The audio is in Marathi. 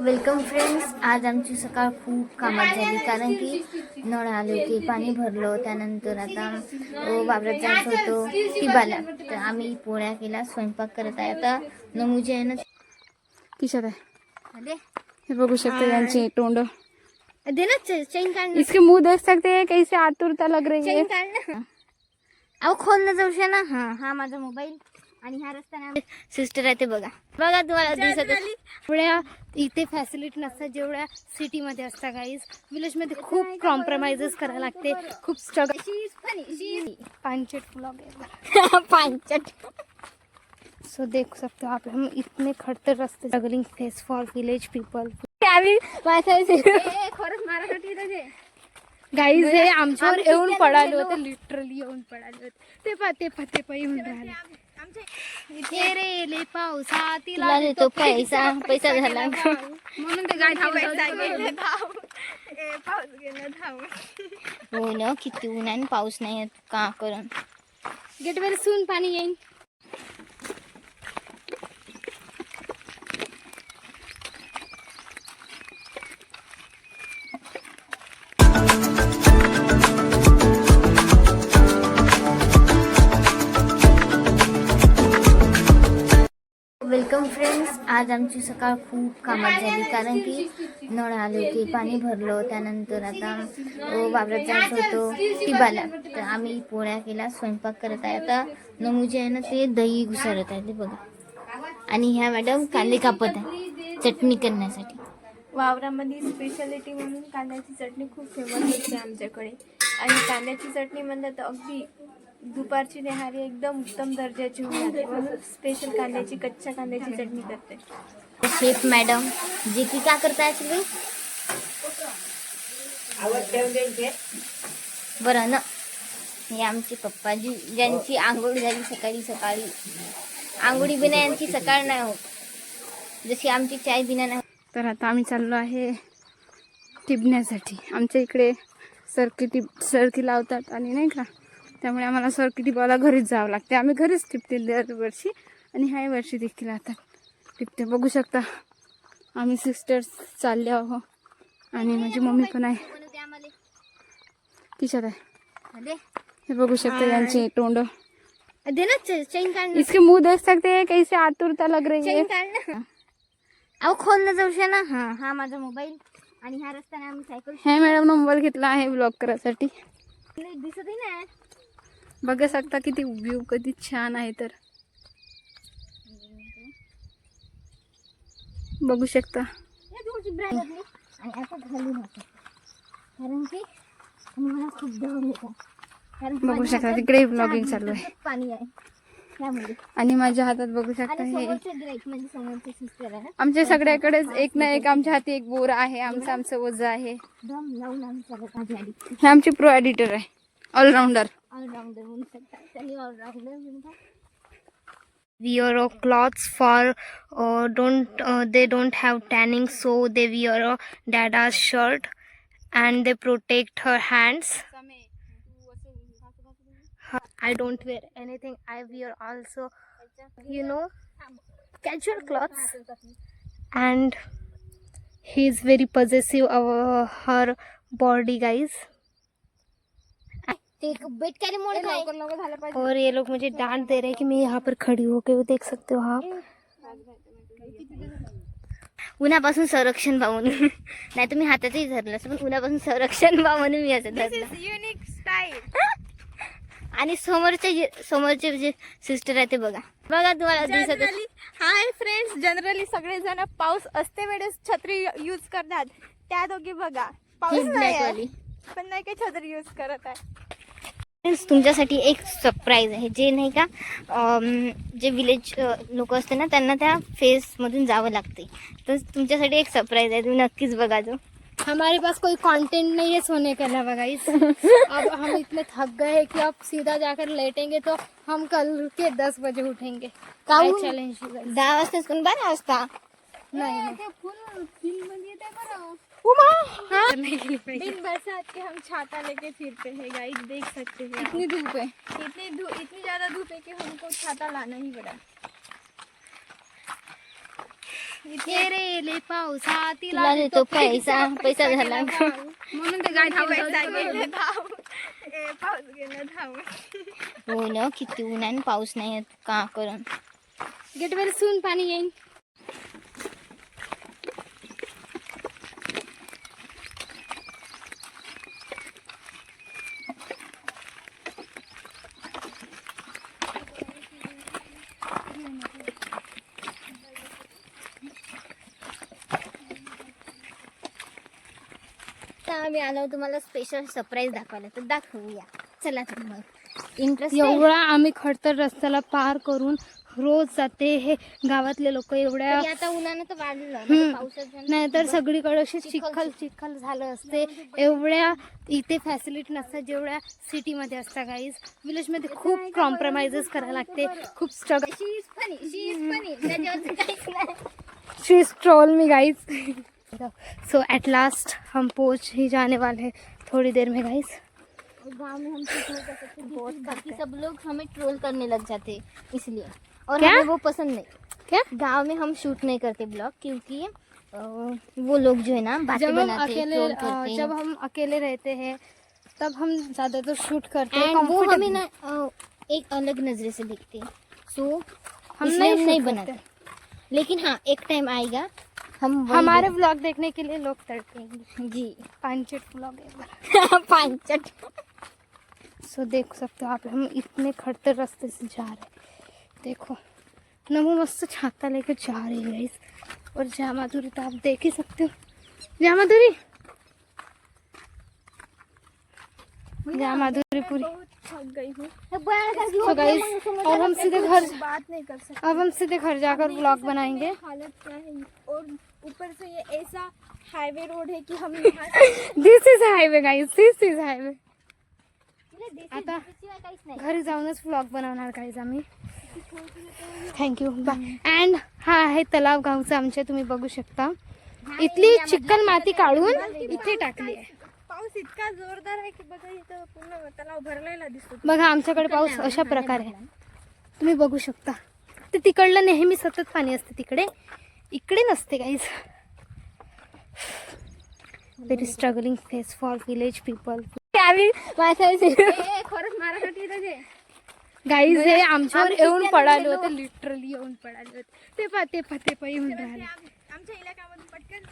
Welcome friends. आज आमची सकाळ खूप कामात झाली कारण की नळ आले होते, पाणी भरलं. त्यानंतर आता वावरात जायचं होतं टिबाला, तर आम्ही पोळ्या केला, स्वयंपाक करत आहे. आता नमुजी आहे ना किशात है, ये बघू शकते यांचे तोंड. दे ना चेन काढ. इसके मुंह देख सकते हैं, कैसे आतुरता लग रही है. चेन काढ ना. अहो खोल ना जाऊ ना. हा माझा मोबाईल आणि ह्या रस्त्याने सिस्टर आहे ते बघा तुम्हाला दिसत एवढ्या इथे फॅसिलिटी नसतात जेवढ्या सिटी मध्ये असतात. गाईज विलेज मध्ये खूप कॉम्प्रोमाइजेस करायला लागते, खूप स्ट्रगल. पांचट ब्लॉग पांचट. सो देख सकते हो आप, हम इतने खड़तर रास्ते struggling face for village people. Guys हे आमच्यावर येऊन पडाले होते, लिटरली येऊन पडाले होते. ते पा येऊन राहिले. रे पावसातीला देतो पैसा झाला म्हणून ते गाय हो ना. किती ऊन आणि पाऊस नाही येत का करून. गेट वर सून पाणी येईन. Welcome friends. आज आमची सकाळ खूप कामात झाली कारण की नळ आले होते, पाणी भरलं. त्यानंतर आता वावरात जायचं होतं टिबाला, तर आम्ही पोळ्या केला, स्वयंपाक करत आहे. आता नमुजी आहे ना ते दही घुसळत आहे ते बघा. आणि ह्या मॅडम कांदे कापत आहे चटणी करण्यासाठी. वावरामध्ये स्पेशालिटी म्हणून कांद्याची चटणी खूप फेमस असते आमच्याकडे. आणि कांद्याची चटणी म्हणलं तर अगदी दुपारची न्याहारी एकदम उत्तम दर्जाची होऊन जाते, म्हणून स्पेशल कच्च्या कांद्याची चटणी करते. शेफ मॅडम जे की का करताय तुम्ही बरं ना. हे आमचे पप्पाजी ज्यांची आंघोळ झाली सकाळी. आंघोळी बिना यांची सकाळ नाही होत, जशी आमची चाय बिना नाही. तर आता आम्ही चाललो आहे टिबण्यासाठी. आमच्या इकडे सरकी लावतात आणि नाही का, त्यामुळे आम्हाला सरकी टिपायला घरीच जावं लागते. आम्ही घरीच टिपते दरवर्षी, आणि ह्या वर्षी देखील आता टिपते. बघू शकता आम्ही सिस्टर्स चालले आहोत, आणि माझी मम्मी पण आहे. किशात है, हे बघू शकते यांचे तोंड. दे ना चेन काढ. इसके मुंह देख सकते हैं, कैसे आतुरता लग रही है. चेन काढ ना. अहो खोल ना जाऊ ना. हा माझा मोबाईल आणि ह्या रस्त्याने आम्ही सायकल. हे मॅडम मोबाईल घेतला आहे ब्लॉग करायसाठी. दिसतही नाही. बघू शकता किती व्ह्यू कधी छान आहे. तर बघू शकता आणि आता घालून होतं कारण की मला खूप दम येतो. बघू शकता तिकडे ब्लॉगिंग चालू आहे, पाणी आहे त्यामध्ये. आणि माझ्या हातात बघू शकता हे म्हणजे समोरचे सिस्टर आहे. आमच्या सगळ्याकडेच एक ना एक आमच्या हाती एक बोर आहे. आमचं ओझं आहे. दम लावून आम्ही चालत माझी आधी. हे आमची प्रो एडिटर आहे, ऑलराऊंडर. ऑलराऊंडर म्हणू शकता त्यांनी. ऑलराऊंडर म्हणतात. Wear clothes for they don't have tanning, so they wear a dada's shirt and they protect her hands. I don't wear anything. I wear also, casual clothes. And he is very possessive of her body, guys. बेट कैसे मोड़ और ये लोग मुझे डांट दे रहे हैं कि मैं यहाँ पर खड़ी होकर, वो देख सकते हो आप. उन्हापासून संरक्षण व्हा म्हणून. नाही तुम्ही हातातही धरलं असं, पण उन्हापासून संरक्षण व्हा म्हणून मी असं धरलं. Unique style. आणि समोरचे जे सिस्टर आहे ते बघा तुम्हाला दिसत. हाय फ्रेंड्स, जनरली सगळेजण पाऊस असते वेळेस छत्री यूज करतात. त्या दोघी बघा पाऊस नाही आहे, पण नाही काही छत्री यूज करत आहे. फ्रेंड्स तुमच्यासाठी एक सरप्राईज आहे. जे नाही का जे विलेज लोक असते ना, त्यांना त्या फेसमधून जावं लागते. तर तुमच्यासाठी एक सरप्राईज आहे, तुम्ही नक्कीच बघा. जो हमारे पास कोई कंटेंट नहीं है सोने के अलावा गाइस. अब हम इतने थक गए हैं कि अब सीधा जाकर लेटेंगे तो हम कल के 10 बजे उठेंगे. चैलेंज 10 वाजता कोण 12 वाजता नहीं. बिन बरसात के हम छाता लेके फिरते हैं गाइस, देख सकते हैं. इतनी धूप है, इतनी ज्यादा धूप है कि हमको छाता लाना ही पड़ा. इथे रे ले पावसा तिला देतो पैसा पैसा झाला म्हणून ते गाय पाऊस गेला धाव. हो ना, किती ऊन आहे आणि पाऊस नाही येत का करून. गेटवर सून पाणी येईन. तर आम्ही आलो तुम्हाला स्पेशल सरप्राईज दाखवायला, तर दाखवूया. चला तर मग इंटरेस्ट एवढा आम्ही खडतर रस्त्याला पार करून रोज जाते. हे गावातले लोक एवढ्या आता उन्हानं तर वाढलं हम्म. पावसाचं नाहीतर सगळीकडे अशी चिखल झालं असते. एवढ्या इथे फॅसिलिटी नसतात जेवढ्या सिटीमध्ये असतात. गाईज विलेजमध्ये खूप कॉम्प्रोमाइजेस करायला लागते, खूप स्ट्रगल. शी स्ट्रोल मी गाइस. सो एट लास्ट हम पहुंच ही जाने वाले हैं थोड़ी देर में गाइस. गाँव में हम बहुत काफी सब लोग हमें ट्रोल करने लग जाते इसलिए, और क्या? हमें वो पसंद नहीं. क्या? गांव में हम शूट नहीं करते ब्लॉग, क्योंकि वो लोग जो है ना बातें बनाते हैं, ट्रोल करते जब हैं. हम अकेले रहते हैं तब हम ज्यादातर शूट करते हैं. एंड वो हमें comfortable. ना एक अलग नजरे से देखते हैं. सो हम इसलिए हम नहीं shoot बनाते. करते. लेकिन हाँ, एक टाइम आएगा हम वही हमारे व्लॉग देखने के लिए लोग तड़पेंगे. जी. पांचट व्लॉग है. पांचट. सो देख सकते हो आप, हम इतने खड़तर रास्ते से जा रहे हैं. देखो नमो मस्त छाता लेकर जा रही है गाइस. और जया माधुरी तो आप देख ही सकते हो. जया माधुरी, जया माधुरी पूरी. थक गई हूँ. सो गाइस अब हम सीधे घर बात नहीं कर सकते. अब हम सीधे घर जाकर व्लॉग बनाएंगे. हालत क्या है, और ऊपर से ये ऐसा हाईवे रोड है कि हम यहाँ से this is highway guys, this is highway. आता घरी जाऊनच व्लॉग बनवणार गाइस आम्ही. Thank you bye. अँड हा आहे तलाव गावचा आमच्या, तुम्ही बघू शकता. इथली चिकन माती काढून इथे टाकली आहे. पाऊस इतका जोरदार आहे की बघा इथं पूर्ण तलाव भरलेला दिसतो. बघा आमच्याकडे पाऊस अशा प्रकारे आहे, तुम्ही बघू शकता. ते तिकडलं नेहमी सतत पाणी असते, तिकडे इकडे नसते guys. Very struggling face for village people. खरंच माझ्यासाठी इथं जे गाईज हे आमच्यावर येऊन पडाले होते, लिटरली येऊन पडाले होते. ते पा येऊन राहिले. आमच्या इलाक्यामध्ये पटकन